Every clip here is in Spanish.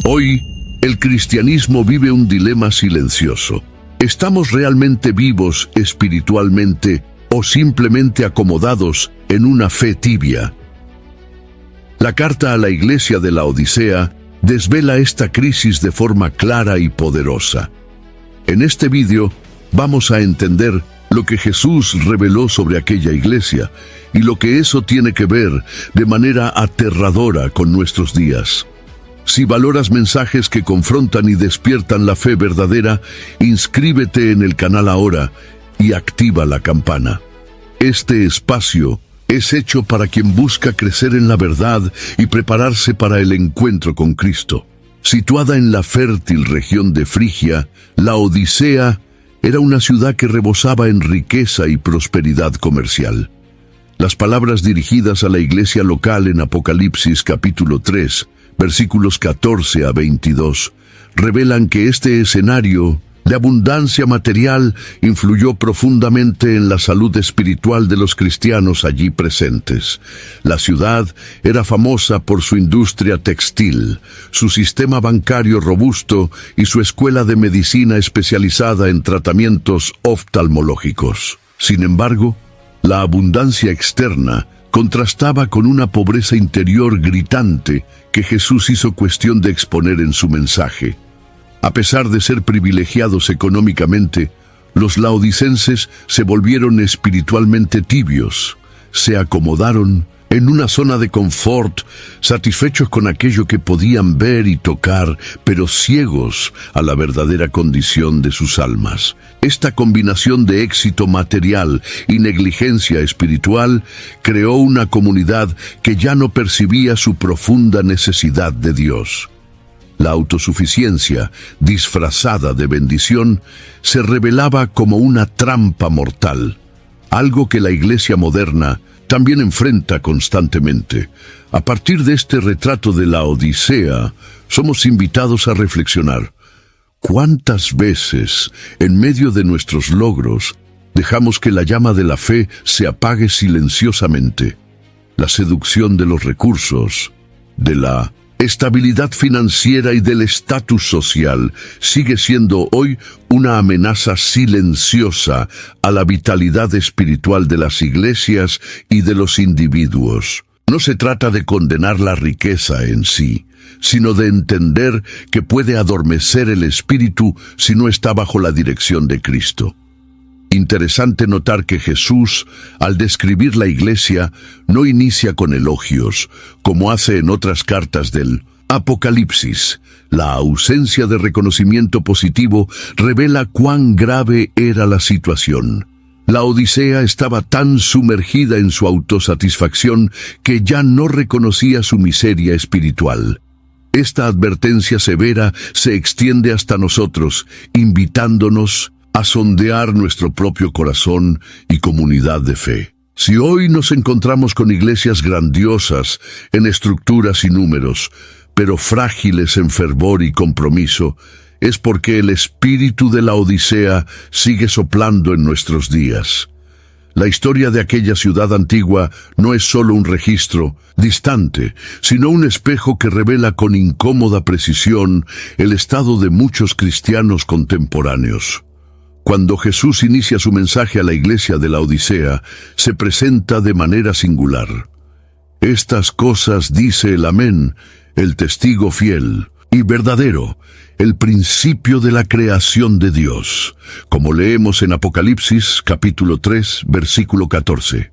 Hoy, el cristianismo vive un dilema silencioso. ¿Estamos realmente vivos espiritualmente o simplemente acomodados en una fe tibia? La carta a la iglesia de la Odisea desvela esta crisis de forma clara y poderosa. En este vídeo vamos a entender lo que Jesús reveló sobre aquella iglesia y lo que eso tiene que ver de manera aterradora con nuestros días. Si valoras mensajes que confrontan y despiertan la fe verdadera, inscríbete en el canal ahora y activa la campana. Este espacio es hecho para quien busca crecer en la verdad y prepararse para el encuentro con Cristo. Situada en la fértil región de Frigia, la Odisea era una ciudad que rebosaba en riqueza y prosperidad comercial. Las palabras dirigidas a la iglesia local en Apocalipsis capítulo 3, versículos 14 a 22, revelan que este escenario de abundancia material influyó profundamente en la salud espiritual de los cristianos allí presentes. La ciudad era famosa por su industria textil, su sistema bancario robusto y su escuela de medicina especializada en tratamientos oftalmológicos. Sin embargo, la abundancia externa contrastaba con una pobreza interior gritante que Jesús hizo cuestión de exponer en su mensaje. A pesar de ser privilegiados económicamente, los laodicenses se volvieron espiritualmente tibios. Se acomodaron en una zona de confort, satisfechos con aquello que podían ver y tocar, pero ciegos a la verdadera condición de sus almas. Esta combinación de éxito material y negligencia espiritual creó una comunidad que ya no percibía su profunda necesidad de Dios. La autosuficiencia, disfrazada de bendición, se revelaba como una trampa mortal, algo que la iglesia moderna también enfrenta constantemente. A partir de este retrato de la Odisea, somos invitados a reflexionar. ¿Cuántas veces, en medio de nuestros logros, dejamos que la llama de la fe se apague silenciosamente? La seducción de los recursos, de la estabilidad financiera y del estatus social sigue siendo hoy una amenaza silenciosa a la vitalidad espiritual de las iglesias y de los individuos. No se trata de condenar la riqueza en sí, sino de entender que puede adormecer el espíritu si no está bajo la dirección de Cristo. Interesante notar que Jesús, al describir la iglesia, no inicia con elogios, como hace en otras cartas del Apocalipsis. La ausencia de reconocimiento positivo revela cuán grave era la situación. La Odisea estaba tan sumergida en su autosatisfacción que ya no reconocía su miseria espiritual. Esta advertencia severa se extiende hasta nosotros, invitándonos a sondear nuestro propio corazón y comunidad de fe. Si hoy nos encontramos con iglesias grandiosas en estructuras y números, pero frágiles en fervor y compromiso, es porque el espíritu de la Odisea sigue soplando en nuestros días. La historia de aquella ciudad antigua no es solo un registro distante, sino un espejo que revela con incómoda precisión el estado de muchos cristianos contemporáneos. Cuando Jesús inicia su mensaje a la iglesia de la Odisea, se presenta de manera singular. Estas cosas dice el Amén, el testigo fiel y verdadero, el principio de la creación de Dios, como leemos en Apocalipsis capítulo 3, versículo 14.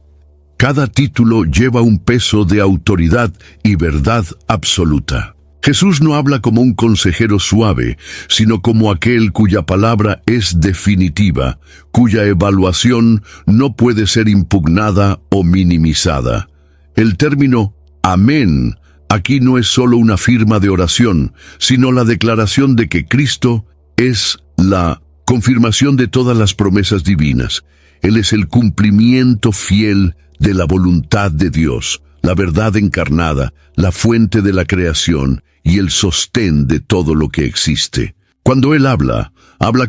Cada título lleva un peso de autoridad y verdad absoluta. Jesús no habla como un consejero suave, sino como aquel cuya palabra es definitiva, cuya evaluación no puede ser impugnada o minimizada. El término amén aquí no es solo una firma de oración, sino la declaración de que Cristo es la confirmación de todas las promesas divinas. Él es el cumplimiento fiel de la voluntad de Dios, la verdad encarnada, la fuente de la creación y el sostén de todo lo que existe. Cuando Él habla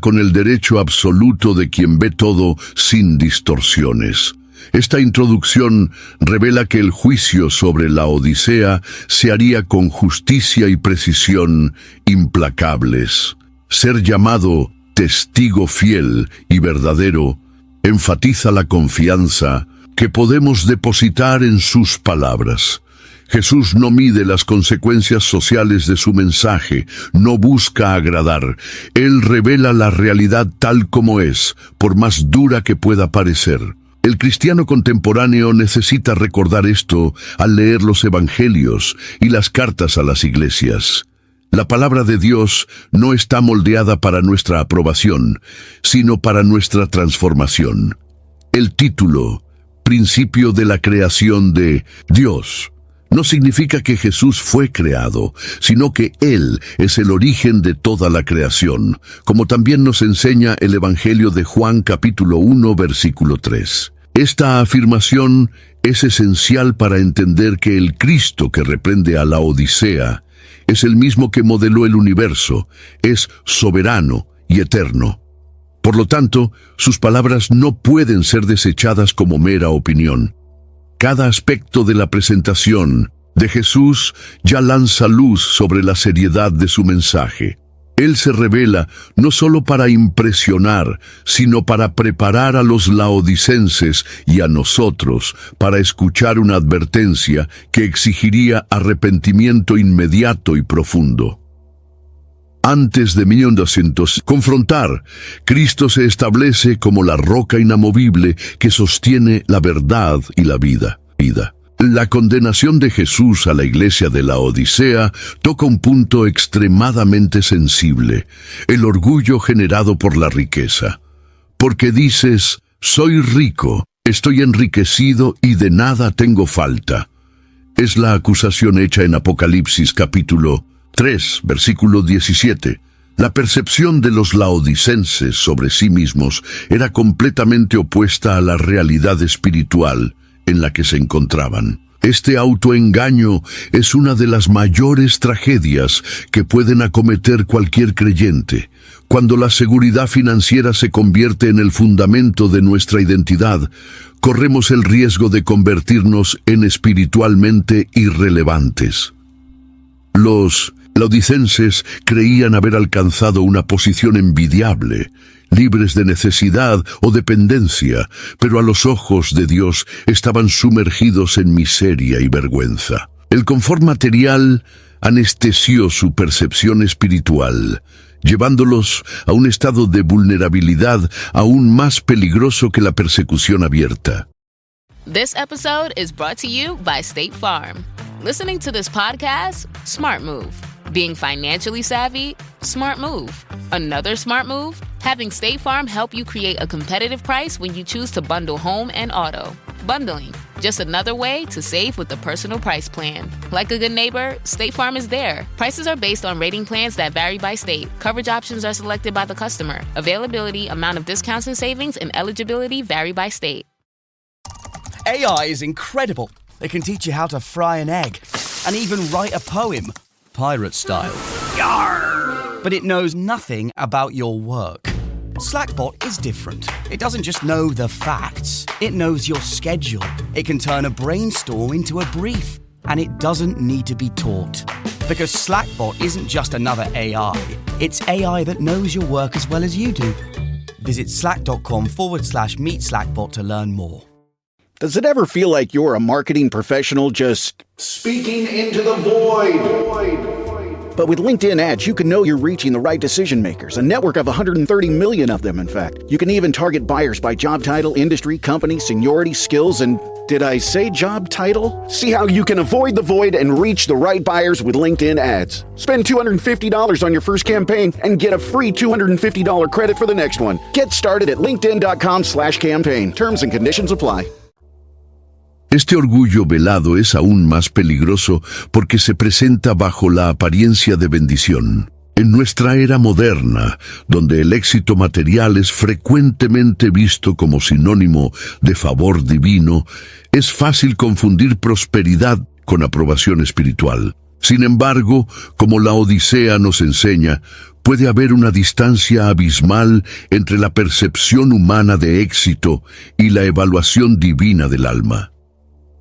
con el derecho absoluto de quien ve todo sin distorsiones. Esta introducción revela que el juicio sobre la Odisea se haría con justicia y precisión implacables. Ser llamado testigo fiel y verdadero enfatiza la confianza que podemos depositar en sus palabras. Jesús no mide las consecuencias sociales de su mensaje, no busca agradar. Él revela la realidad tal como es, por más dura que pueda parecer. El cristiano contemporáneo necesita recordar esto al leer los evangelios y las cartas a las iglesias. La palabra de Dios no está moldeada para nuestra aprobación, sino para nuestra transformación. El título, Principio de la creación de Dios, no significa que Jesús fue creado, sino que Él es el origen de toda la creación, como también nos enseña el Evangelio de Juan capítulo 1, versículo 3. Esta afirmación es esencial para entender que el Cristo que reprende a la Odisea es el mismo que modeló el universo, es soberano y eterno. Por lo tanto, sus palabras no pueden ser desechadas como mera opinión. Cada aspecto de la presentación de Jesús ya lanza luz sobre la seriedad de su mensaje. Él se revela no solo para impresionar, sino para preparar a los laodicenses y a nosotros para escuchar una advertencia que exigiría arrepentimiento inmediato y profundo. Antes de 1200 confrontar, Cristo se establece como la roca inamovible que sostiene la verdad y la vida. La condenación de Jesús a la iglesia de la Odisea toca un punto extremadamente sensible, el orgullo generado por la riqueza. Porque dices, soy rico, estoy enriquecido y de nada tengo falta. Es la acusación hecha en Apocalipsis capítulo 3, versículo 17. La percepción de los laodicenses sobre sí mismos era completamente opuesta a la realidad espiritual en la que se encontraban. Este autoengaño es una de las mayores tragedias que pueden acometer cualquier creyente. Cuando la seguridad financiera se convierte en el fundamento de nuestra identidad, corremos el riesgo de convertirnos en espiritualmente irrelevantes. Los laodicenses creían haber alcanzado una posición envidiable, libres de necesidad o dependencia, pero a los ojos de Dios estaban sumergidos en miseria y vergüenza. El confort material anestesió su percepción espiritual, llevándolos a un estado de vulnerabilidad aún más peligroso que la persecución abierta. This episode is brought to you by State Farm. Listening to this podcast? Smart move. Being financially savvy? Smart move. Another smart move? Having State Farm help you create a competitive price when you choose to bundle home and auto. Bundling, just another way to save with the Personal Price Plan. Like a good neighbor, State Farm is there. Prices are based on rating plans that vary by state. Coverage options are selected by the customer. Availability, amount of discounts and savings, and eligibility vary by state. AI is incredible. It can teach you how to fry an egg and even write a poem, pirate style. Yarr! But it knows nothing about your work. Slackbot is different. It doesn't just know the facts. It knows your schedule. It can turn a brainstorm into a brief. And it doesn't need to be taught. Because Slackbot isn't just another AI. It's AI that knows your work as well as you do. Visit slack.com/meet Slackbot to learn more. Does it ever feel like you're a marketing professional just speaking into the void? But with LinkedIn ads, you can know you're reaching the right decision makers, a network of 130 million of them, in fact. You can even target buyers by job title, industry, company, seniority, skills, and did I say job title? See how you can avoid the void and reach the right buyers with LinkedIn ads. Spend $250 on your first campaign and get a free $250 credit for the next one. Get started at linkedin.com/campaign. Terms and conditions apply. Este orgullo velado es aún más peligroso porque se presenta bajo la apariencia de bendición. En nuestra era moderna, donde el éxito material es frecuentemente visto como sinónimo de favor divino, es fácil confundir prosperidad con aprobación espiritual. Sin embargo, como la Odisea nos enseña, puede haber una distancia abismal entre la percepción humana de éxito y la evaluación divina del alma.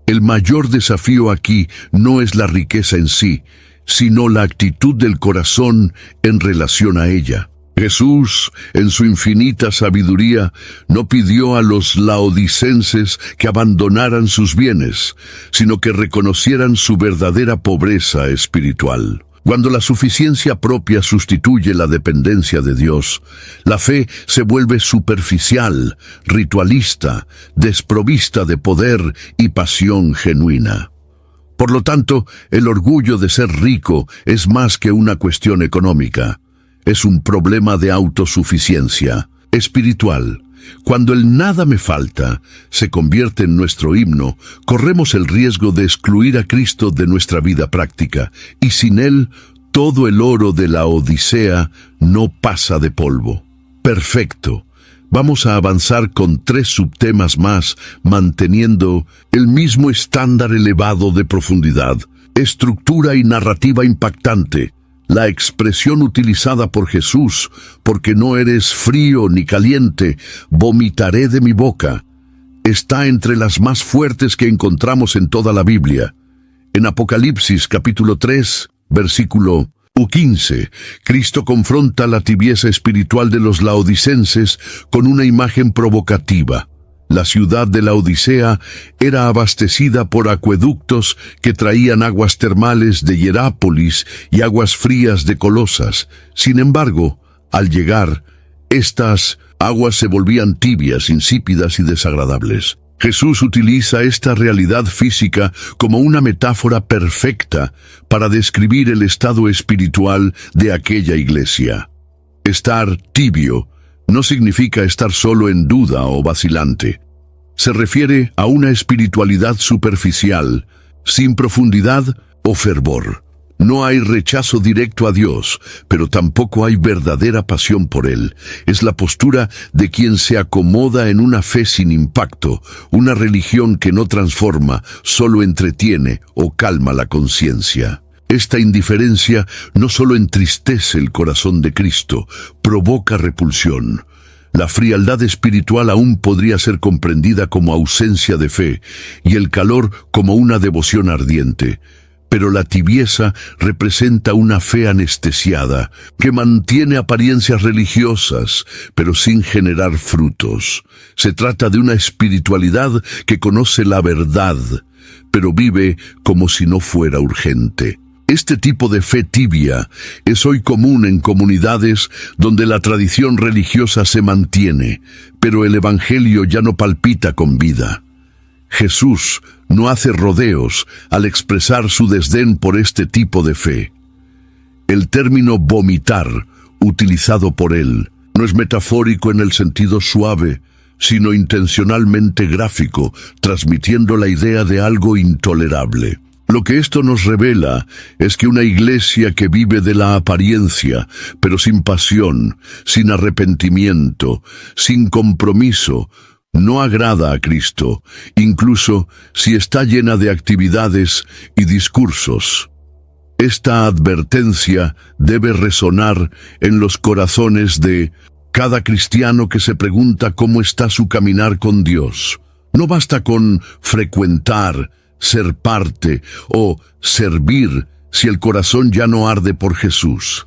El mayor desafío aquí no es la riqueza en sí, sino la actitud del corazón en relación a ella. Jesús, en su infinita sabiduría, no pidió a los laodicenses que abandonaran sus bienes, sino que reconocieran su verdadera pobreza espiritual. Cuando la suficiencia propia sustituye la dependencia de Dios, la fe se vuelve superficial, ritualista, desprovista de poder y pasión genuina. Por lo tanto, el orgullo de ser rico es más que una cuestión económica. Es un problema de autosuficiencia espiritual. Cuando el nada me falta se convierte en nuestro himno, corremos el riesgo de excluir a Cristo de nuestra vida práctica, y sin Él, todo el oro de la Odisea no pasa de polvo. Perfecto. Vamos a avanzar con 3 subtemas más, manteniendo el mismo estándar elevado de profundidad, estructura y narrativa impactante. La expresión utilizada por Jesús, porque no eres frío ni caliente, vomitaré de mi boca, está entre las más fuertes que encontramos en toda la Biblia. En Apocalipsis capítulo 3, versículo 15, Cristo confronta la tibieza espiritual de los laodicenses con una imagen provocativa. La ciudad de la Odisea era abastecida por acueductos que traían aguas termales de Hierápolis y aguas frías de Colosas. Sin embargo, al llegar, estas aguas se volvían tibias, insípidas y desagradables. Jesús utiliza esta realidad física como una metáfora perfecta para describir el estado espiritual de aquella iglesia. Estar tibio no significa estar solo en duda o vacilante. Se refiere a una espiritualidad superficial, sin profundidad o fervor. No hay rechazo directo a Dios, pero tampoco hay verdadera pasión por Él. Es la postura de quien se acomoda en una fe sin impacto, una religión que no transforma, solo entretiene o calma la conciencia. Esta indiferencia no solo entristece el corazón de Cristo, provoca repulsión. La frialdad espiritual aún podría ser comprendida como ausencia de fe y el calor como una devoción ardiente. Pero la tibieza representa una fe anestesiada, que mantiene apariencias religiosas, pero sin generar frutos. Se trata de una espiritualidad que conoce la verdad, pero vive como si no fuera urgente. Este tipo de fe tibia es hoy común en comunidades donde la tradición religiosa se mantiene, pero el Evangelio ya no palpita con vida. Jesús no hace rodeos al expresar su desdén por este tipo de fe. El término vomitar, utilizado por él, no es metafórico en el sentido suave, sino intencionalmente gráfico, transmitiendo la idea de algo intolerable. Lo que esto nos revela es que una iglesia que vive de la apariencia, pero sin pasión, sin arrepentimiento, sin compromiso, no agrada a Cristo, incluso si está llena de actividades y discursos. Esta advertencia debe resonar en los corazones de cada cristiano que se pregunta cómo está su caminar con Dios. No basta con frecuentar, ser parte o servir si el corazón ya no arde por Jesús.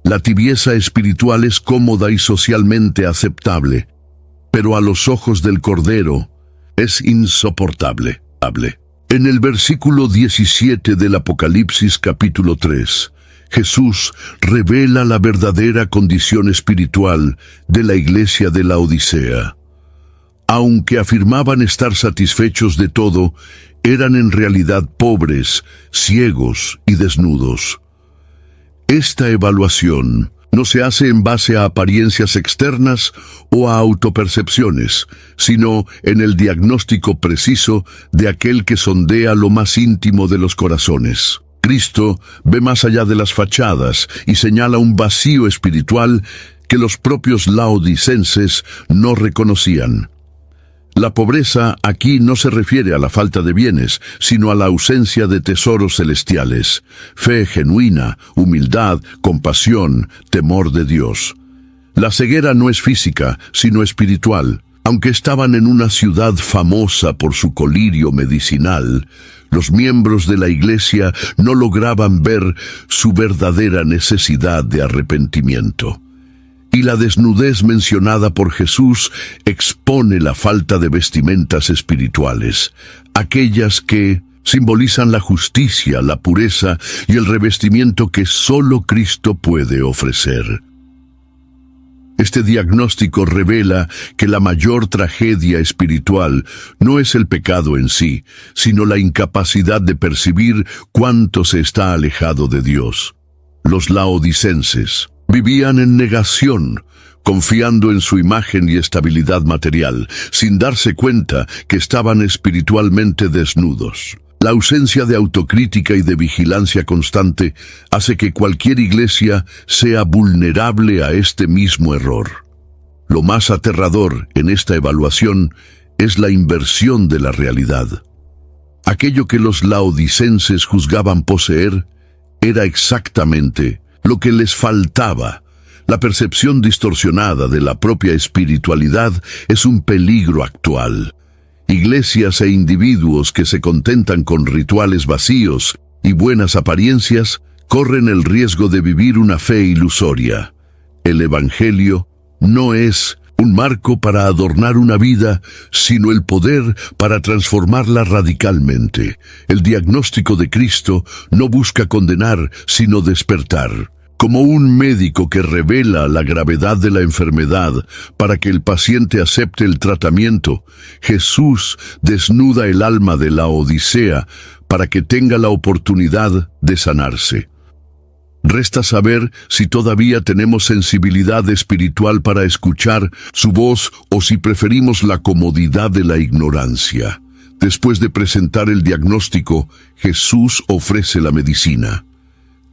La tibieza espiritual es cómoda y socialmente aceptable, pero a los ojos del Cordero es insoportable. En el versículo 17 del Apocalipsis capítulo 3, Jesús revela la verdadera condición espiritual de la iglesia de la Odisea. Aunque afirmaban estar satisfechos de todo, eran en realidad pobres, ciegos y desnudos. Esta evaluación no se hace en base a apariencias externas o a autopercepciones, sino en el diagnóstico preciso de aquel que sondea lo más íntimo de los corazones. Cristo ve más allá de las fachadas y señala un vacío espiritual que los propios laodicenses no reconocían. La pobreza aquí no se refiere a la falta de bienes, sino a la ausencia de tesoros celestiales, fe genuina, humildad, compasión, temor de Dios. La ceguera no es física, sino espiritual. Aunque estaban en una ciudad famosa por su colirio medicinal, los miembros de la iglesia no lograban ver su verdadera necesidad de arrepentimiento. Y la desnudez mencionada por Jesús expone la falta de vestimentas espirituales, aquellas que simbolizan la justicia, la pureza y el revestimiento que solo Cristo puede ofrecer. Este diagnóstico revela que la mayor tragedia espiritual no es el pecado en sí, sino la incapacidad de percibir cuánto se está alejado de Dios. Los laodicenses vivían en negación, confiando en su imagen y estabilidad material, sin darse cuenta que estaban espiritualmente desnudos. La ausencia de autocrítica y de vigilancia constante hace que cualquier iglesia sea vulnerable a este mismo error. Lo más aterrador en esta evaluación es la inversión de la realidad. Aquello que los laodicenses juzgaban poseer era exactamente lo que les faltaba. La percepción distorsionada de la propia espiritualidad es un peligro actual. Iglesias e individuos que se contentan con rituales vacíos y buenas apariencias corren el riesgo de vivir una fe ilusoria. El Evangelio no es un marco para adornar una vida, sino el poder para transformarla radicalmente. El diagnóstico de Cristo no busca condenar, sino despertar. Como un médico que revela la gravedad de la enfermedad para que el paciente acepte el tratamiento, Jesús desnuda el alma de la Odisea para que tenga la oportunidad de sanarse. Resta saber si todavía tenemos sensibilidad espiritual para escuchar su voz o si preferimos la comodidad de la ignorancia. Después de presentar el diagnóstico, Jesús ofrece la medicina.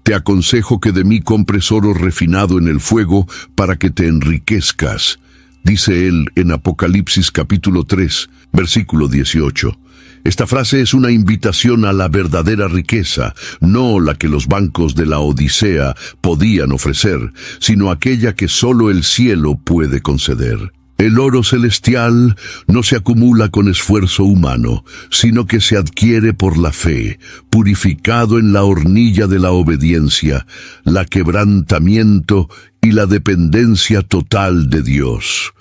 Te aconsejo que de mí compres oro refinado en el fuego para que te enriquezcas, dice él en Apocalipsis capítulo 3, versículo 18. Esta frase es una invitación a la verdadera riqueza, no la que los bancos de la Odisea podían ofrecer, sino aquella que solo el cielo puede conceder. El oro celestial no se acumula con esfuerzo humano, sino que se adquiere por la fe, purificado en la hornilla de la obediencia, la quebrantamiento y la dependencia total de Dios.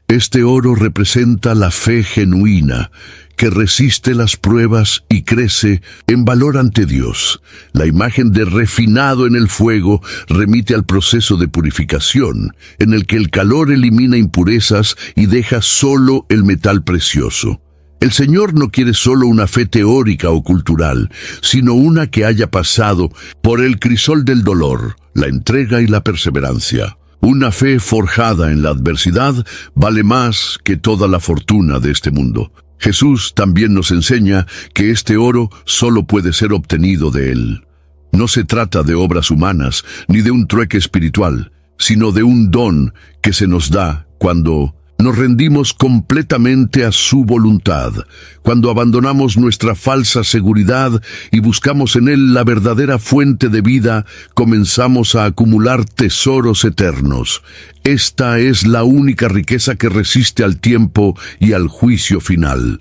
Este oro representa la fe genuina, que resiste las pruebas y crece en valor ante Dios. La imagen de refinado en el fuego remite al proceso de purificación, en el que el calor elimina impurezas y deja solo el metal precioso. El Señor no quiere solo una fe teórica o cultural, sino una que haya pasado por el crisol del dolor, la entrega y la perseverancia. Una fe forjada en la adversidad vale más que toda la fortuna de este mundo. Jesús también nos enseña que este oro solo puede ser obtenido de Él. No se trata de obras humanas ni de un trueque espiritual, sino de un don que se nos da cuando nos rendimos completamente a su voluntad, cuando abandonamos nuestra falsa seguridad y buscamos en Él la verdadera fuente de vida, comenzamos a acumular tesoros eternos. Esta es la única riqueza que resiste al tiempo y al juicio final.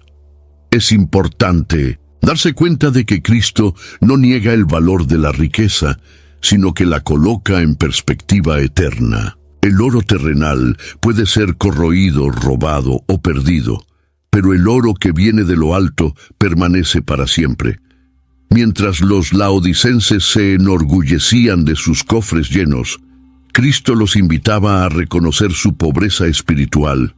Es importante darse cuenta de que Cristo no niega el valor de la riqueza, sino que la coloca en perspectiva eterna. El oro terrenal puede ser corroído, robado o perdido, pero el oro que viene de lo alto permanece para siempre. Mientras los laodicenses se enorgullecían de sus cofres llenos, Cristo los invitaba a reconocer su pobreza espiritual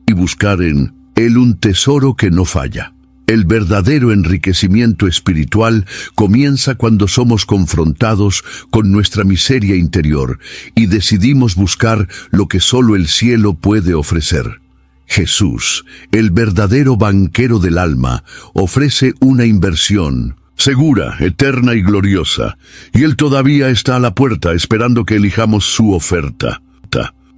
y buscar en Él un tesoro que no falla. El verdadero enriquecimiento espiritual comienza cuando somos confrontados con nuestra miseria interior y decidimos buscar lo que solo el cielo puede ofrecer. Jesús, el verdadero banquero del alma, ofrece una inversión segura, eterna y gloriosa, y Él todavía está a la puerta esperando que elijamos su oferta.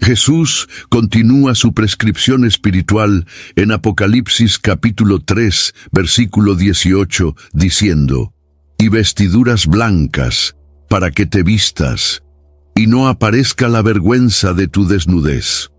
Jesús continúa su prescripción espiritual en Apocalipsis capítulo 3, versículo 18, diciendo: «Y vestiduras blancas, para que te vistas, y no aparezca la vergüenza de tu desnudez».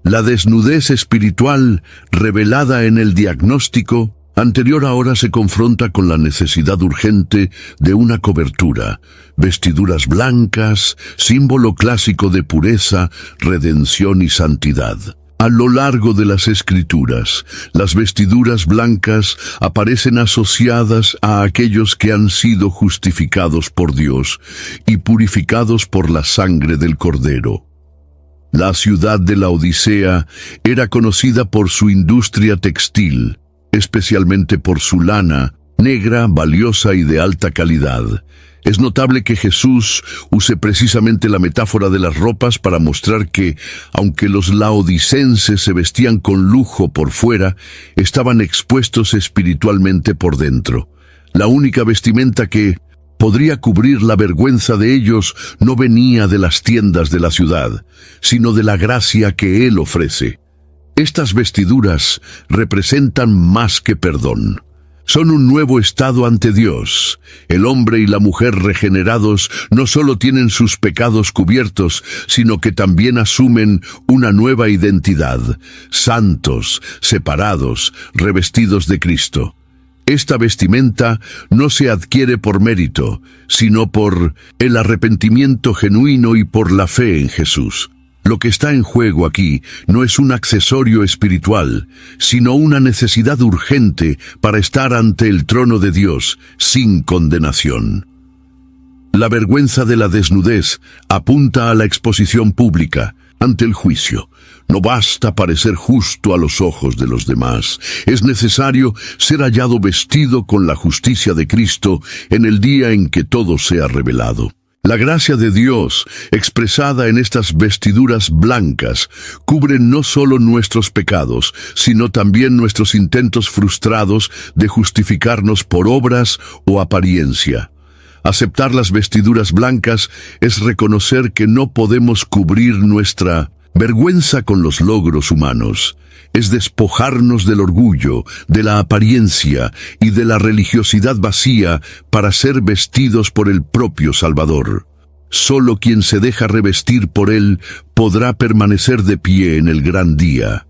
La desnudez espiritual, revelada en el diagnóstico anterior, ahora se confronta con la necesidad urgente de una cobertura. Vestiduras blancas, símbolo clásico de pureza, redención y santidad. A lo largo de las Escrituras, las vestiduras blancas aparecen asociadas a aquellos que han sido justificados por Dios y purificados por la sangre del Cordero. La ciudad de la Odisea era conocida por su industria textil, especialmente por su lana, negra, valiosa y de alta calidad. Es notable que Jesús use precisamente la metáfora de las ropas para mostrar que, aunque los laodicenses se vestían con lujo por fuera, estaban expuestos espiritualmente por dentro. La única vestimenta que podría cubrir la vergüenza de ellos no venía de las tiendas de la ciudad, sino de la gracia que Él ofrece. Estas vestiduras representan más que perdón. Son un nuevo estado ante Dios. El hombre y la mujer regenerados no solo tienen sus pecados cubiertos, sino que también asumen una nueva identidad, santos, separados, revestidos de Cristo. Esta vestimenta no se adquiere por mérito, sino por el arrepentimiento genuino y por la fe en Jesús. Lo que está en juego aquí no es un accesorio espiritual, sino una necesidad urgente para estar ante el trono de Dios sin condenación. La vergüenza de la desnudez apunta a la exposición pública, ante el juicio. No basta parecer justo a los ojos de los demás. Es necesario ser hallado vestido con la justicia de Cristo en el día en que todo sea revelado. La gracia de Dios, expresada en estas vestiduras blancas, cubre no solo nuestros pecados, sino también nuestros intentos frustrados de justificarnos por obras o apariencia. Aceptar las vestiduras blancas es reconocer que no podemos cubrir nuestra vergüenza con los logros humanos. Es despojarnos del orgullo, de la apariencia y de la religiosidad vacía para ser vestidos por el propio Salvador. Solo quien se deja revestir por Él podrá permanecer de pie en el gran día.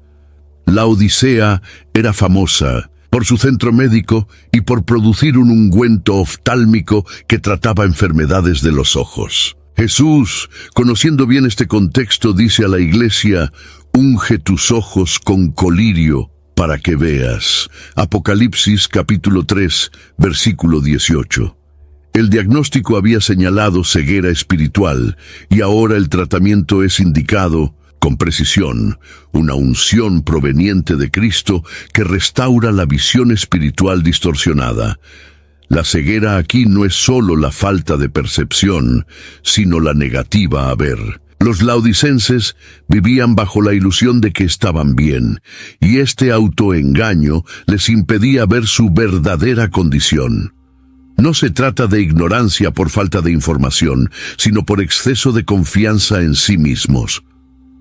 La Odisea era famosa por su centro médico y por producir un ungüento oftálmico que trataba enfermedades de los ojos. Jesús, conociendo bien este contexto, dice a la iglesia: «Unge tus ojos con colirio para que veas». Apocalipsis capítulo 3, versículo 18. El diagnóstico había señalado ceguera espiritual y ahora el tratamiento es indicado con precisión, una unción proveniente de Cristo que restaura la visión espiritual distorsionada. La ceguera aquí no es solo la falta de percepción, sino la negativa a ver. Los laodicenses vivían bajo la ilusión de que estaban bien, y este autoengaño les impedía ver su verdadera condición. No se trata de ignorancia por falta de información, sino por exceso de confianza en sí mismos.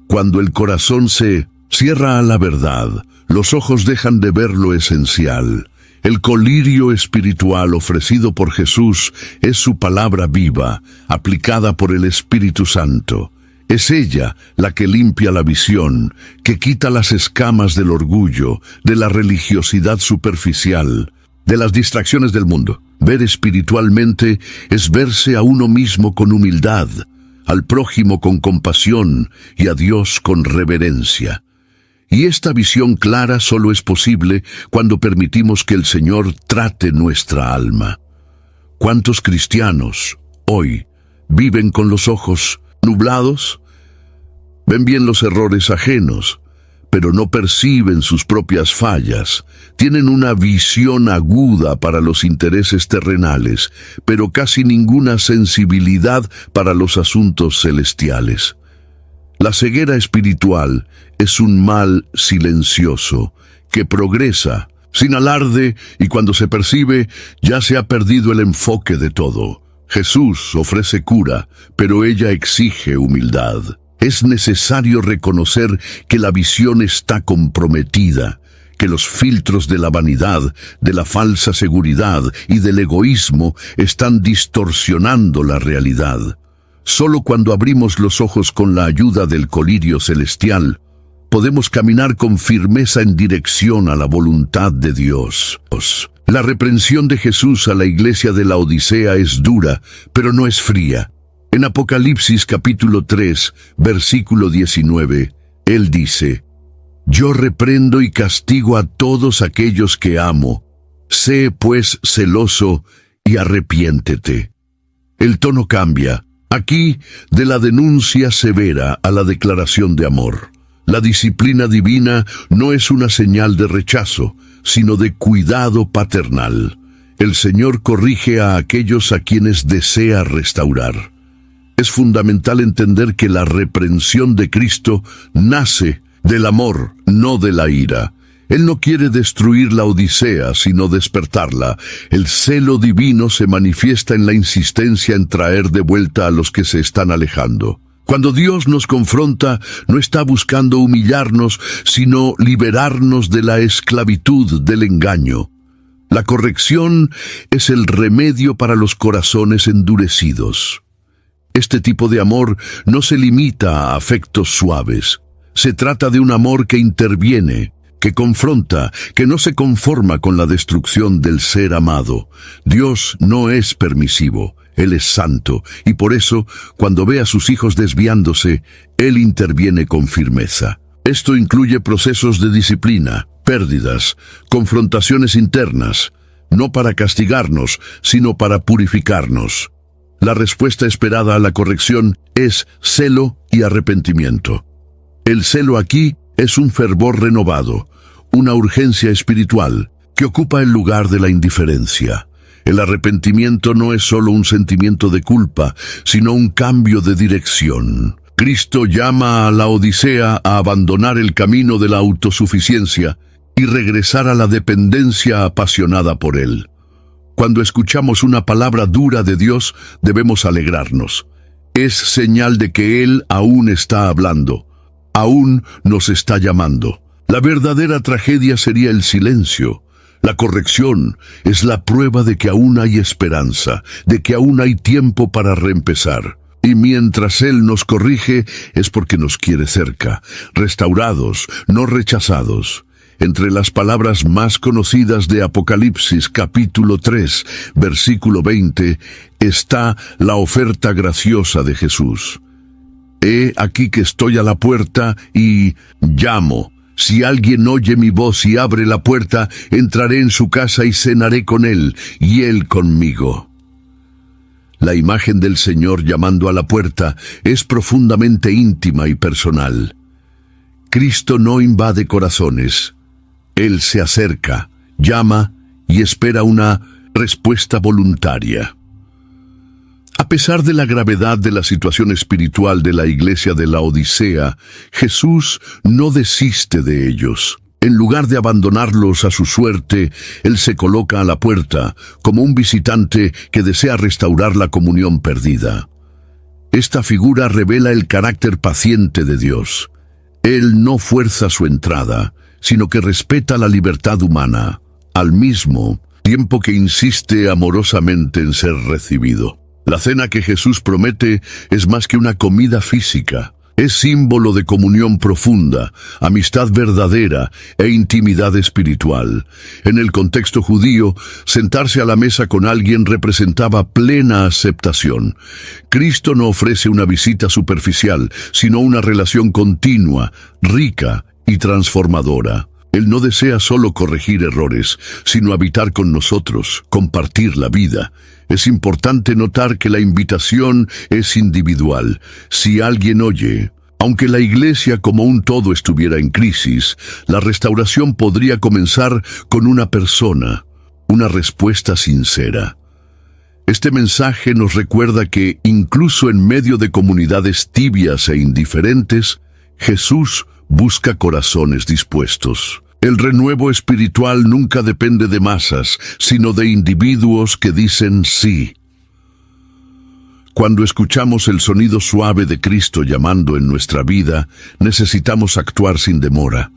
Cuando el corazón se cierra a la verdad, los ojos dejan de ver lo esencial. El colirio espiritual ofrecido por Jesús es su palabra viva, aplicada por el Espíritu Santo. Es ella la que limpia la visión, que quita las escamas del orgullo, de la religiosidad superficial, de las distracciones del mundo. Ver espiritualmente es verse a uno mismo con humildad, al prójimo con compasión y a Dios con reverencia. Y esta visión clara solo es posible cuando permitimos que el Señor trate nuestra alma. ¿Cuántos cristianos hoy viven con los ojos nublados? Ven bien los errores ajenos, pero no perciben sus propias fallas. Tienen una visión aguda para los intereses terrenales, pero casi ninguna sensibilidad para los asuntos celestiales. La ceguera espiritual es un mal silencioso que progresa sin alarde y cuando se percibe ya se ha perdido el enfoque de todo. Jesús ofrece cura, pero ella exige humildad. Es necesario reconocer que la visión está comprometida, que los filtros de la vanidad, de la falsa seguridad y del egoísmo están distorsionando la realidad. Solo cuando abrimos los ojos con la ayuda del colirio celestial, podemos caminar con firmeza en dirección a la voluntad de Dios. La reprensión de Jesús a la iglesia de la Odisea es dura, pero no es fría. En Apocalipsis capítulo 3, versículo 19, Él dice: «Yo reprendo y castigo a todos aquellos que amo. Sé, pues, celoso y arrepiéntete». El tono cambia. Aquí, de la denuncia severa a la declaración de amor. La disciplina divina no es una señal de rechazo, sino de cuidado paternal. El Señor corrige a aquellos a quienes desea restaurar. Es fundamental entender que la reprensión de Cristo nace del amor, no de la ira. Él no quiere destruir la Odisea, sino despertarla. El celo divino se manifiesta en la insistencia en traer de vuelta a los que se están alejando. Cuando Dios nos confronta, no está buscando humillarnos, sino liberarnos de la esclavitud del engaño. La corrección es el remedio para los corazones endurecidos. Este tipo de amor no se limita a afectos suaves. Se trata de un amor que interviene, que confronta, que no se conforma con la destrucción del ser amado. Dios no es permisivo, Él es santo, y por eso, cuando ve a sus hijos desviándose, Él interviene con firmeza. Esto incluye procesos de disciplina, pérdidas, confrontaciones internas, no para castigarnos, sino para purificarnos. La respuesta esperada a la corrección es celo y arrepentimiento. El celo aquí es un fervor renovado, una urgencia espiritual que ocupa el lugar de la indiferencia. El arrepentimiento no es solo un sentimiento de culpa, sino un cambio de dirección. Cristo llama a la Odisea a abandonar el camino de la autosuficiencia y regresar a la dependencia apasionada por Él. Cuando escuchamos una palabra dura de Dios, debemos alegrarnos. Es señal de que Él aún está hablando, aún nos está llamando. La verdadera tragedia sería el silencio. La corrección es la prueba de que aún hay esperanza, de que aún hay tiempo para reempezar. Y mientras Él nos corrige, es porque nos quiere cerca, restaurados, no rechazados. Entre las palabras más conocidas de Apocalipsis capítulo 3, versículo 20, está la oferta graciosa de Jesús. He aquí que estoy a la puerta y llamo. Si alguien oye mi voz y abre la puerta, entraré en su casa y cenaré con él, y él conmigo. La imagen del Señor llamando a la puerta es profundamente íntima y personal. Cristo no invade corazones. Él se acerca, llama y espera una respuesta voluntaria. A pesar de la gravedad de la situación espiritual de la iglesia de la Odisea, Jesús no desiste de ellos. En lugar de abandonarlos a su suerte, Él se coloca a la puerta, como un visitante que desea restaurar la comunión perdida. Esta figura revela el carácter paciente de Dios. Él no fuerza su entrada, sino que respeta la libertad humana, al mismo tiempo que insiste amorosamente en ser recibido. La cena que Jesús promete es más que una comida física. Es símbolo de comunión profunda, amistad verdadera e intimidad espiritual. En el contexto judío, sentarse a la mesa con alguien representaba plena aceptación. Cristo no ofrece una visita superficial, sino una relación continua, rica y transformadora. Él no desea solo corregir errores, sino habitar con nosotros, compartir la vida. Es importante notar que la invitación es individual. Si alguien oye, aunque la iglesia como un todo estuviera en crisis, la restauración podría comenzar con una persona, una respuesta sincera. Este mensaje nos recuerda que, incluso en medio de comunidades tibias e indiferentes, Jesús busca corazones dispuestos. El renuevo espiritual nunca depende de masas, sino de individuos que dicen sí. Cuando escuchamos el sonido suave de Cristo llamando en nuestra vida, necesitamos actuar sin demora.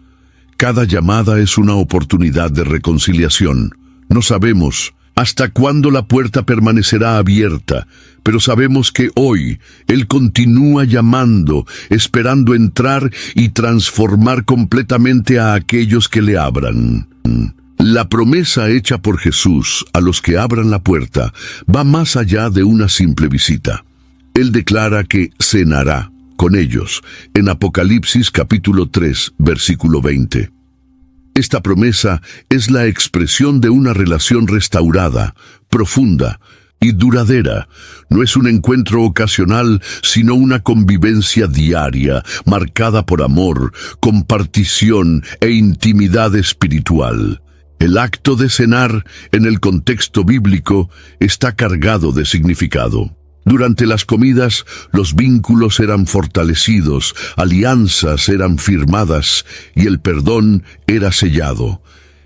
Cada llamada es una oportunidad de reconciliación. No sabemos hasta cuándo la puerta permanecerá abierta, pero sabemos que hoy Él continúa llamando, esperando entrar y transformar completamente a aquellos que le abran. La promesa hecha por Jesús a los que abran la puerta va más allá de una simple visita. Él declara que cenará con ellos en Apocalipsis capítulo 3, versículo 20. Esta promesa es la expresión de una relación restaurada, profunda y duradera. No es un encuentro ocasional, sino una convivencia diaria, marcada por amor, compartición e intimidad espiritual. El acto de cenar, en el contexto bíblico, está cargado de significado. Durante las comidas, los vínculos eran fortalecidos, alianzas eran firmadas y el perdón era sellado.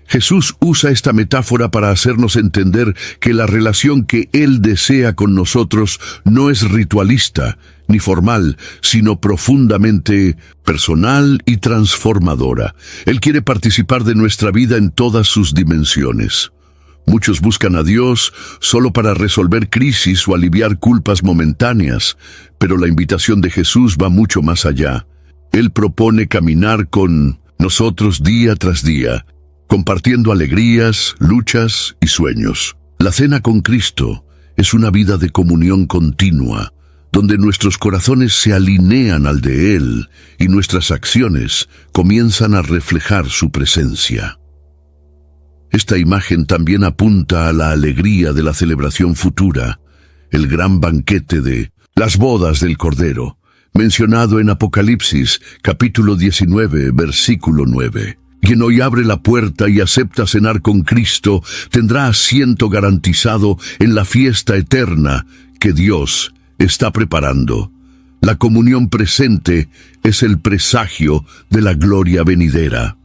Jesús usa esta metáfora para hacernos entender que la relación que Él desea con nosotros no es ritualista ni formal, sino profundamente personal y transformadora. Él quiere participar de nuestra vida en todas sus dimensiones. Muchos buscan a Dios solo para resolver crisis o aliviar culpas momentáneas, pero la invitación de Jesús va mucho más allá. Él propone caminar con nosotros día tras día, compartiendo alegrías, luchas y sueños. La cena con Cristo es una vida de comunión continua, donde nuestros corazones se alinean al de Él y nuestras acciones comienzan a reflejar su presencia. Esta imagen también apunta a la alegría de la celebración futura, el gran banquete de las bodas del Cordero, mencionado en Apocalipsis, capítulo 19, versículo 9. Quien hoy abre la puerta y acepta cenar con Cristo tendrá asiento garantizado en la fiesta eterna que Dios está preparando. La comunión presente es el presagio de la gloria venidera.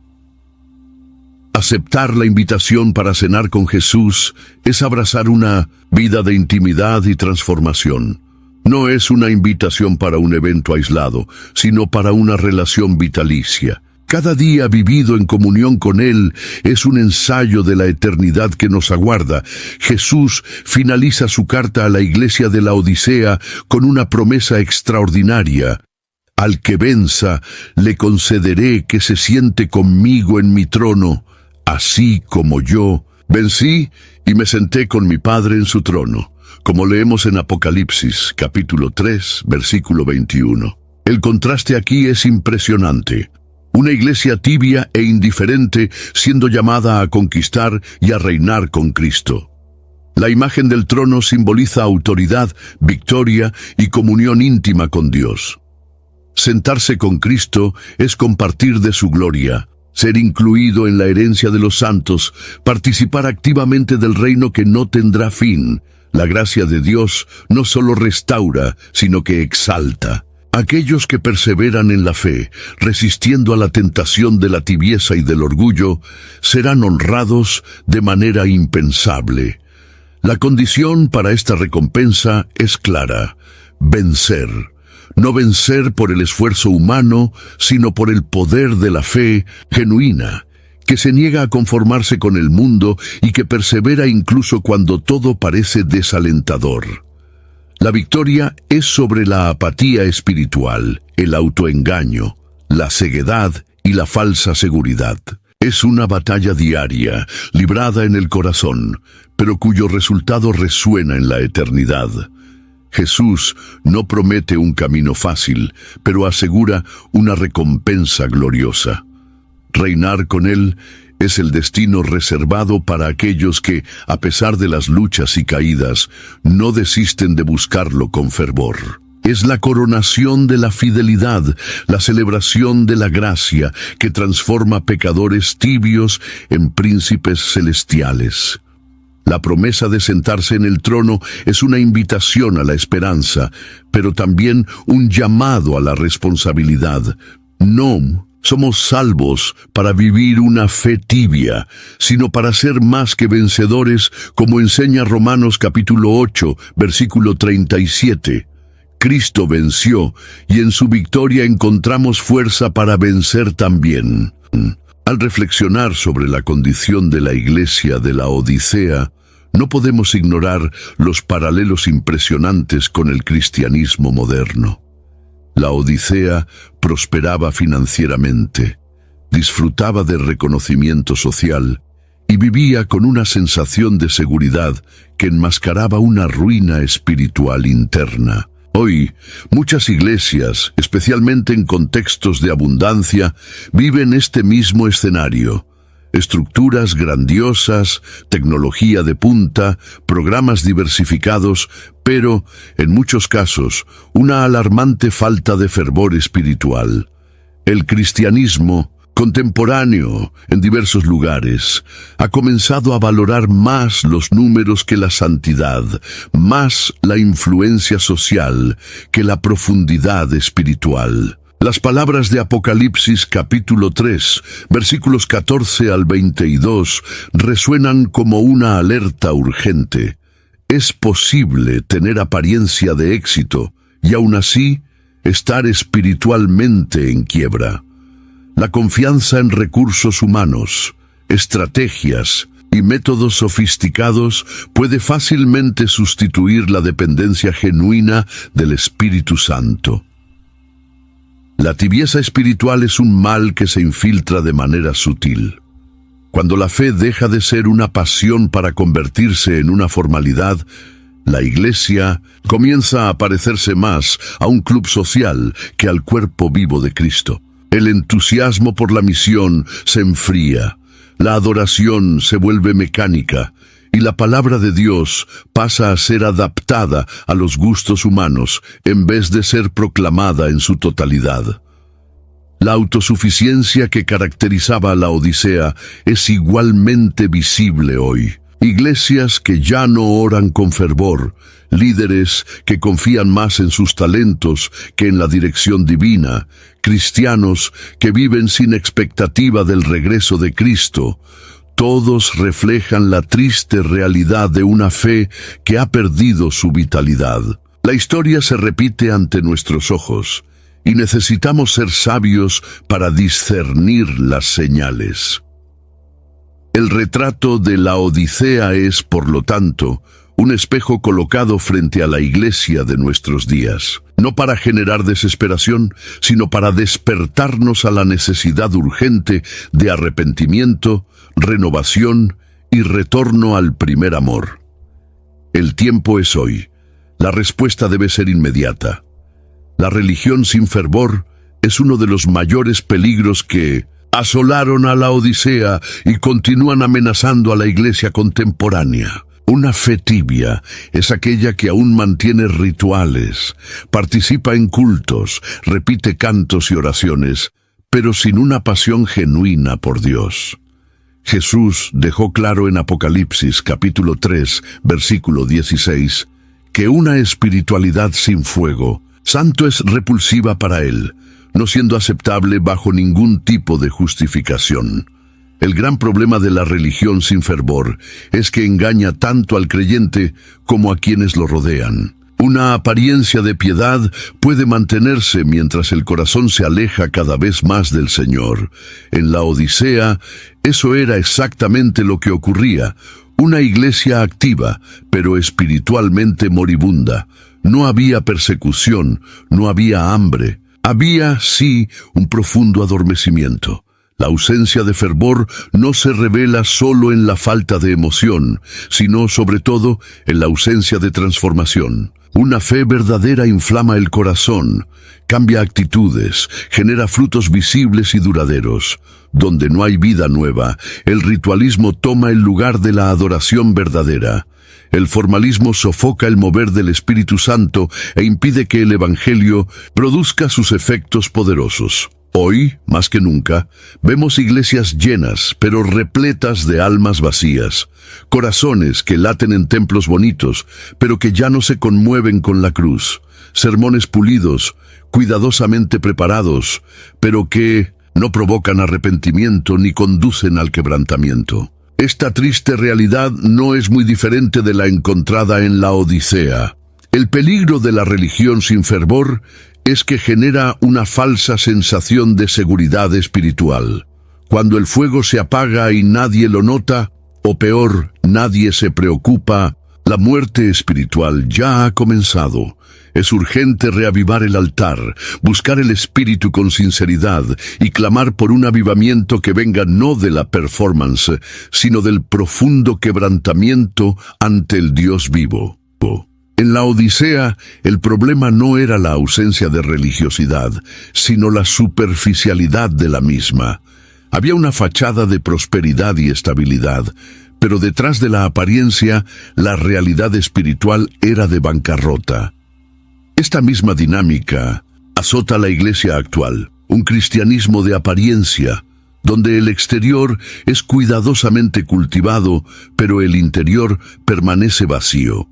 Aceptar la invitación para cenar con Jesús es abrazar una vida de intimidad y transformación. No es una invitación para un evento aislado, sino para una relación vitalicia. Cada día vivido en comunión con Él es un ensayo de la eternidad que nos aguarda. Jesús finaliza su carta a la iglesia de la Odisea con una promesa extraordinaria. Al que venza, le concederé que se siente conmigo en mi trono, así como yo vencí y me senté con mi Padre en su trono, como leemos en Apocalipsis, capítulo 3, versículo 21. El contraste aquí es impresionante. Una iglesia tibia e indiferente siendo llamada a conquistar y a reinar con Cristo. La imagen del trono simboliza autoridad, victoria y comunión íntima con Dios. Sentarse con Cristo es compartir de su gloria, ser incluido en la herencia de los santos, participar activamente del reino que no tendrá fin. La gracia de Dios no solo restaura, sino que exalta. Aquellos que perseveran en la fe, resistiendo a la tentación de la tibieza y del orgullo, serán honrados de manera impensable. La condición para esta recompensa es clara: vencer. No vencer por el esfuerzo humano, sino por el poder de la fe genuina, que se niega a conformarse con el mundo y que persevera incluso cuando todo parece desalentador. La victoria es sobre la apatía espiritual, el autoengaño, la ceguedad y la falsa seguridad. Es una batalla diaria, librada en el corazón, pero cuyo resultado resuena en la eternidad. Jesús no promete un camino fácil, pero asegura una recompensa gloriosa. Reinar con Él es el destino reservado para aquellos que, a pesar de las luchas y caídas, no desisten de buscarlo con fervor. Es la coronación de la fidelidad, la celebración de la gracia que transforma pecadores tibios en príncipes celestiales. La promesa de sentarse en el trono es una invitación a la esperanza, pero también un llamado a la responsabilidad. No somos salvos para vivir una fe tibia, sino para ser más que vencedores, como enseña Romanos capítulo 8, versículo 37. Cristo venció, y en su victoria encontramos fuerza para vencer también. Al reflexionar sobre la condición de la iglesia de la Odisea, no podemos ignorar los paralelos impresionantes con el cristianismo moderno. La Odisea prosperaba financieramente, disfrutaba de reconocimiento social y vivía con una sensación de seguridad que enmascaraba una ruina espiritual interna. Hoy, muchas iglesias, especialmente en contextos de abundancia, viven este mismo escenario. Estructuras grandiosas, tecnología de punta, programas diversificados, pero, en muchos casos, una alarmante falta de fervor espiritual. El cristianismo contemporáneo en diversos lugares ha comenzado a valorar más los números que la santidad, más la influencia social que la profundidad espiritual. Las palabras de Apocalipsis capítulo 3, versículos 14 al 22, resuenan como una alerta urgente. Es posible tener apariencia de éxito y aún así estar espiritualmente en quiebra. La confianza en recursos humanos, estrategias y métodos sofisticados puede fácilmente sustituir la dependencia genuina del Espíritu Santo. La tibieza espiritual es un mal que se infiltra de manera sutil. Cuando la fe deja de ser una pasión para convertirse en una formalidad, la iglesia comienza a parecerse más a un club social que al cuerpo vivo de Cristo. El entusiasmo por la misión se enfría, la adoración se vuelve mecánica, y la palabra de Dios pasa a ser adaptada a los gustos humanos en vez de ser proclamada en su totalidad. La autosuficiencia que caracterizaba a la Odisea es igualmente visible hoy. Iglesias que ya no oran con fervor, líderes que confían más en sus talentos que en la dirección divina, cristianos que viven sin expectativa del regreso de Cristo. Todos reflejan la triste realidad de una fe que ha perdido su vitalidad. La historia se repite ante nuestros ojos, y necesitamos ser sabios para discernir las señales. El retrato de la Odisea es, por lo tanto, un espejo colocado frente a la iglesia de nuestros días, no para generar desesperación, sino para despertarnos a la necesidad urgente de arrepentimiento, renovación y retorno al primer amor. El tiempo es hoy. La respuesta debe ser inmediata. La religión sin fervor es uno de los mayores peligros que asolaron a la Odisea y continúan amenazando a la iglesia contemporánea. Una fe tibia es aquella que aún mantiene rituales, participa en cultos, repite cantos y oraciones, pero sin una pasión genuina por Dios. Jesús dejó claro en Apocalipsis capítulo 3, versículo 16, que una espiritualidad sin fuego, santo es repulsiva para él, no siendo aceptable bajo ningún tipo de justificación. El gran problema de la religión sin fervor es que engaña tanto al creyente como a quienes lo rodean. Una apariencia de piedad puede mantenerse mientras el corazón se aleja cada vez más del Señor. En la Odisea, eso era exactamente lo que ocurría. Una iglesia activa, pero espiritualmente moribunda. No había persecución, no había hambre. Había, sí, un profundo adormecimiento. La ausencia de fervor no se revela solo en la falta de emoción, sino sobre todo en la ausencia de transformación. Una fe verdadera inflama el corazón, cambia actitudes, genera frutos visibles y duraderos. Donde no hay vida nueva, el ritualismo toma el lugar de la adoración verdadera. El formalismo sofoca el mover del Espíritu Santo e impide que el Evangelio produzca sus efectos poderosos. Hoy, más que nunca, vemos iglesias llenas, pero repletas de almas vacías, corazones que laten en templos bonitos, pero que ya no se conmueven con la cruz, sermones pulidos, cuidadosamente preparados, pero que no provocan arrepentimiento ni conducen al quebrantamiento. Esta triste realidad no es muy diferente de la encontrada en la Odisea. El peligro de la religión sin fervor es que genera una falsa sensación de seguridad espiritual. Cuando el fuego se apaga y nadie lo nota, o peor, nadie se preocupa, la muerte espiritual ya ha comenzado. Es urgente reavivar el altar, buscar el espíritu con sinceridad y clamar por un avivamiento que venga no de la performance, sino del profundo quebrantamiento ante el Dios vivo. En la Odisea, el problema no era la ausencia de religiosidad, sino la superficialidad de la misma. Había una fachada de prosperidad y estabilidad, pero detrás de la apariencia, la realidad espiritual era de bancarrota. Esta misma dinámica azota la iglesia actual, un cristianismo de apariencia, donde el exterior es cuidadosamente cultivado, pero el interior permanece vacío.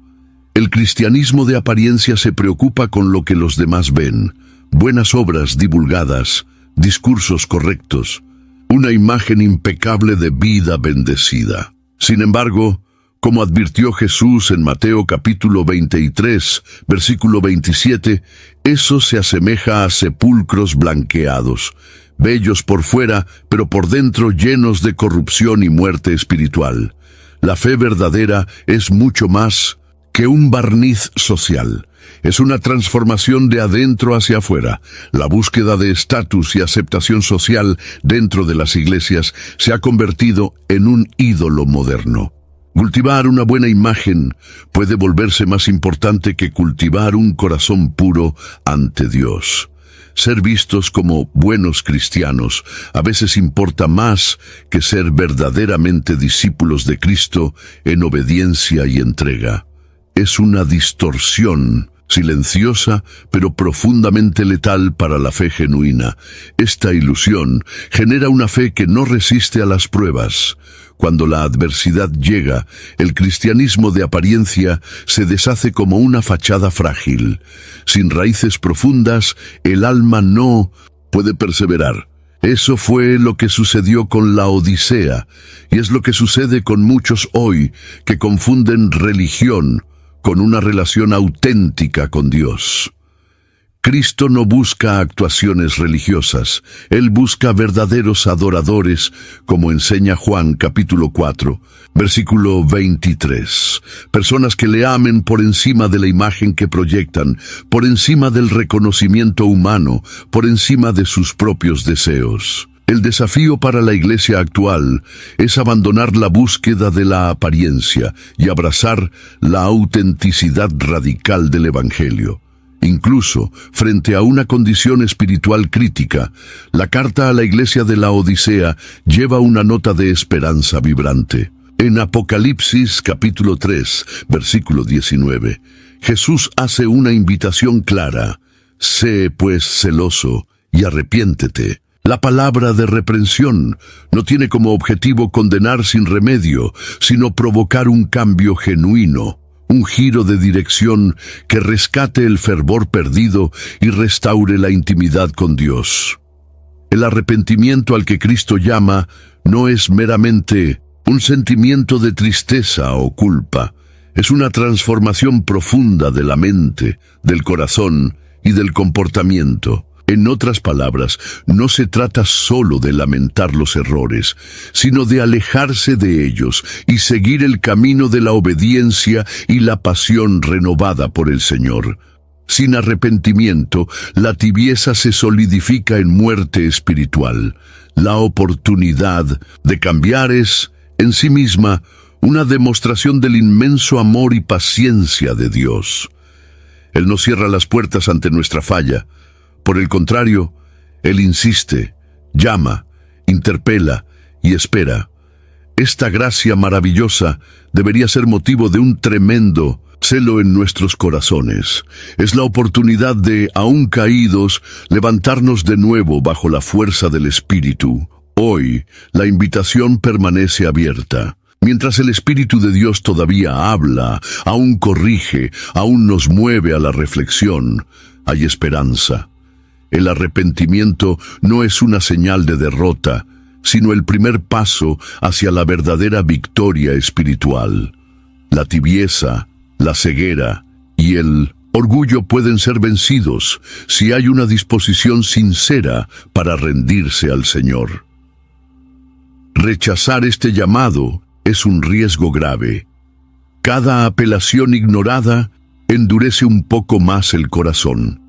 El cristianismo de apariencia se preocupa con lo que los demás ven, buenas obras divulgadas, discursos correctos, una imagen impecable de vida bendecida. Sin embargo, como advirtió Jesús en Mateo capítulo 23, versículo 27, eso se asemeja a sepulcros blanqueados, bellos por fuera, pero por dentro llenos de corrupción y muerte espiritual. La fe verdadera es mucho más que un barniz social. Es una transformación de adentro hacia afuera. La búsqueda de estatus y aceptación social dentro de las iglesias se ha convertido en un ídolo moderno. Cultivar una buena imagen puede volverse más importante que cultivar un corazón puro ante Dios. Ser vistos como buenos cristianos a veces importa más que ser verdaderamente discípulos de Cristo en obediencia y entrega. Es una distorsión silenciosa, pero profundamente letal para la fe genuina. Esta ilusión genera una fe que no resiste a las pruebas. Cuando la adversidad llega, el cristianismo de apariencia se deshace como una fachada frágil. Sin raíces profundas, el alma no puede perseverar. Eso fue lo que sucedió con la Odisea, y es lo que sucede con muchos hoy, que confunden religión con una relación auténtica con Dios. Cristo no busca actuaciones religiosas, Él busca verdaderos adoradores, como enseña Juan capítulo 4, versículo 23. Personas que le amen por encima de la imagen que proyectan, por encima del reconocimiento humano, por encima de sus propios deseos. El desafío para la iglesia actual es abandonar la búsqueda de la apariencia y abrazar la autenticidad radical del Evangelio. Incluso, frente a una condición espiritual crítica, la carta a la iglesia de la Odisea lleva una nota de esperanza vibrante. En Apocalipsis capítulo 3, versículo 19, Jesús hace una invitación clara: sé pues celoso y arrepiéntete. La palabra de reprensión no tiene como objetivo condenar sin remedio, sino provocar un cambio genuino, un giro de dirección que rescate el fervor perdido y restaure la intimidad con Dios. El arrepentimiento al que Cristo llama no es meramente un sentimiento de tristeza o culpa, es una transformación profunda de la mente, del corazón y del comportamiento. En otras palabras, no se trata solo de lamentar los errores, sino de alejarse de ellos y seguir el camino de la obediencia y la pasión renovada por el Señor. Sin arrepentimiento, la tibieza se solidifica en muerte espiritual. La oportunidad de cambiar es, en sí misma, una demostración del inmenso amor y paciencia de Dios. Él no cierra las puertas ante nuestra falla. Por el contrario, Él insiste, llama, interpela y espera. Esta gracia maravillosa debería ser motivo de un tremendo celo en nuestros corazones. Es la oportunidad de, aún caídos, levantarnos de nuevo bajo la fuerza del Espíritu. Hoy, la invitación permanece abierta. Mientras el Espíritu de Dios todavía habla, aún corrige, aún nos mueve a la reflexión, hay esperanza. El arrepentimiento no es una señal de derrota, sino el primer paso hacia la verdadera victoria espiritual. La tibieza, la ceguera y el orgullo pueden ser vencidos si hay una disposición sincera para rendirse al Señor. Rechazar este llamado es un riesgo grave. Cada apelación ignorada endurece un poco más el corazón.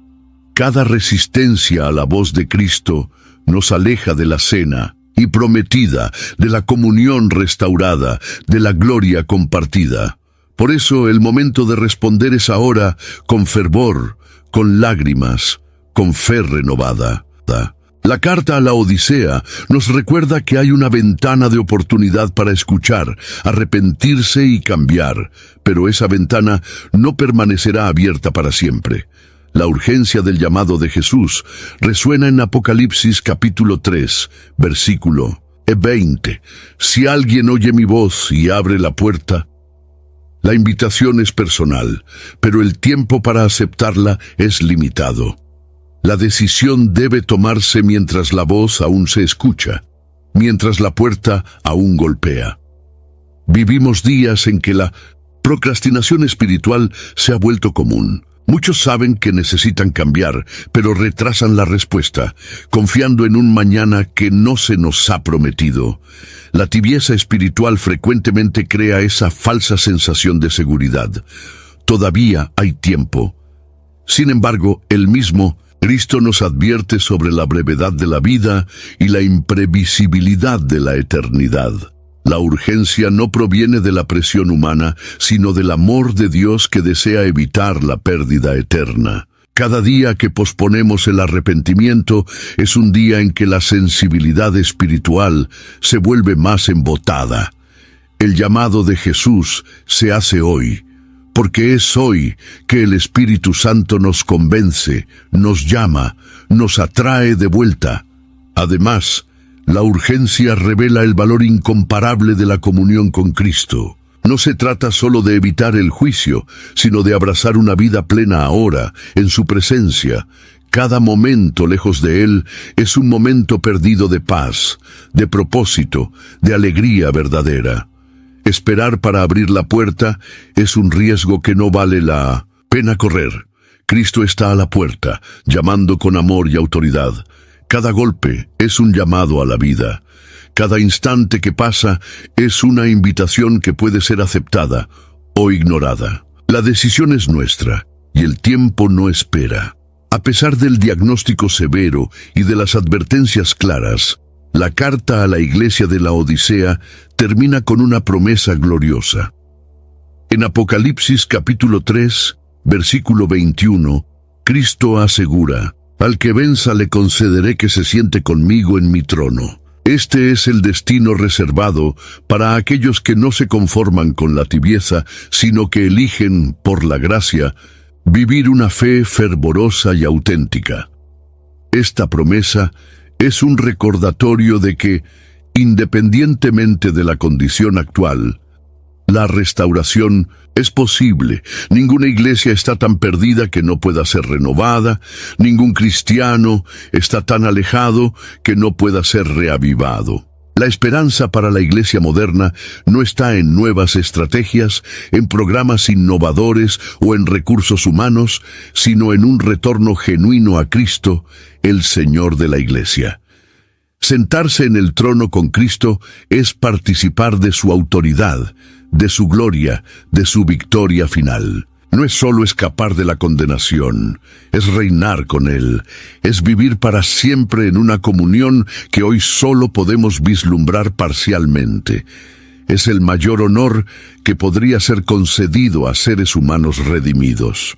Cada resistencia a la voz de Cristo nos aleja de la cena y prometida, de la comunión restaurada, de la gloria compartida. Por eso el momento de responder es ahora, con fervor, con lágrimas, con fe renovada. La carta a la Odisea nos recuerda que hay una ventana de oportunidad para escuchar, arrepentirse y cambiar, pero esa ventana no permanecerá abierta para siempre. La urgencia del llamado de Jesús resuena en Apocalipsis capítulo 3, versículo 20. Si alguien oye mi voz y abre la puerta. La invitación es personal, pero el tiempo para aceptarla es limitado. La decisión debe tomarse mientras la voz aún se escucha, mientras la puerta aún golpea. Vivimos días en que la procrastinación espiritual se ha vuelto común. Muchos saben que necesitan cambiar, pero retrasan la respuesta, confiando en un mañana que no se nos ha prometido. La tibieza espiritual frecuentemente crea esa falsa sensación de seguridad. Todavía hay tiempo. Sin embargo, el mismo Cristo nos advierte sobre la brevedad de la vida y la imprevisibilidad de la eternidad. La urgencia no proviene de la presión humana, sino del amor de Dios que desea evitar la pérdida eterna. Cada día que posponemos el arrepentimiento es un día en que la sensibilidad espiritual se vuelve más embotada. El llamado de Jesús se hace hoy, porque es hoy que el Espíritu Santo nos convence, nos llama, nos atrae de vuelta. Además, la urgencia revela el valor incomparable de la comunión con Cristo. No se trata solo de evitar el juicio, sino de abrazar una vida plena ahora, en su presencia. Cada momento lejos de Él es un momento perdido de paz, de propósito, de alegría verdadera. Esperar para abrir la puerta es un riesgo que no vale la pena correr. Cristo está a la puerta, llamando con amor y autoridad. Cada golpe es un llamado a la vida. Cada instante que pasa es una invitación que puede ser aceptada o ignorada. La decisión es nuestra y el tiempo no espera. A pesar del diagnóstico severo y de las advertencias claras, la carta a la iglesia de la Odisea termina con una promesa gloriosa. En Apocalipsis capítulo 3, versículo 21, Cristo asegura: al que venza le concederé que se siente conmigo en mi trono. Este es el destino reservado para aquellos que no se conforman con la tibieza, sino que eligen, por la gracia, vivir una fe fervorosa y auténtica. Esta promesa es un recordatorio de que, independientemente de la condición actual, la restauración es posible. Ninguna iglesia está tan perdida que no pueda ser renovada, ningún cristiano está tan alejado que no pueda ser reavivado. La esperanza para la iglesia moderna no está en nuevas estrategias, en programas innovadores o en recursos humanos, sino en un retorno genuino a Cristo, el Señor de la iglesia. Sentarse en el trono con Cristo es participar de su autoridad, de su gloria, de su victoria final. No es solo escapar de la condenación, es reinar con Él, es vivir para siempre en una comunión que hoy solo podemos vislumbrar parcialmente. Es el mayor honor que podría ser concedido a seres humanos redimidos.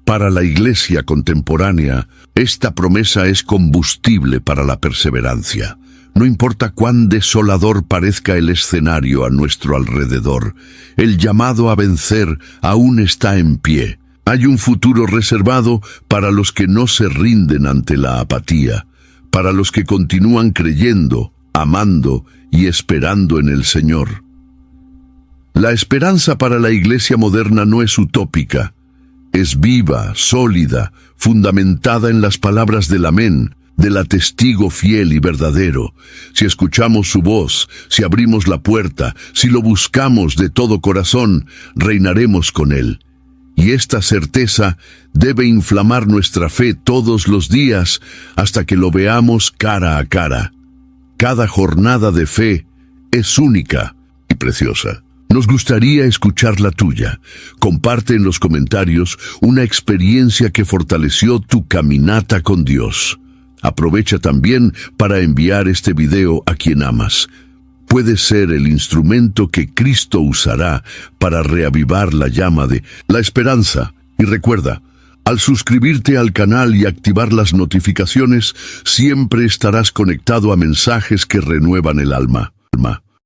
Para la iglesia contemporánea, esta promesa es combustible para la perseverancia. No importa cuán desolador parezca el escenario a nuestro alrededor, el llamado a vencer aún está en pie. Hay un futuro reservado para los que no se rinden ante la apatía, para los que continúan creyendo, amando y esperando en el Señor. La esperanza para la iglesia moderna no es utópica, es viva, sólida, fundamentada en las palabras del amén, del testigo fiel y verdadero. Si escuchamos su voz, si abrimos la puerta, si lo buscamos de todo corazón, reinaremos con él. Y esta certeza debe inflamar nuestra fe todos los días hasta que lo veamos cara a cara. Cada jornada de fe es única y preciosa. Nos gustaría escuchar la tuya. Comparte en los comentarios una experiencia que fortaleció tu caminata con Dios. Aprovecha también para enviar este video a quien amas. Puede ser el instrumento que Cristo usará para reavivar la llama de la esperanza. Y recuerda, al suscribirte al canal y activar las notificaciones, siempre estarás conectado a mensajes que renuevan el alma.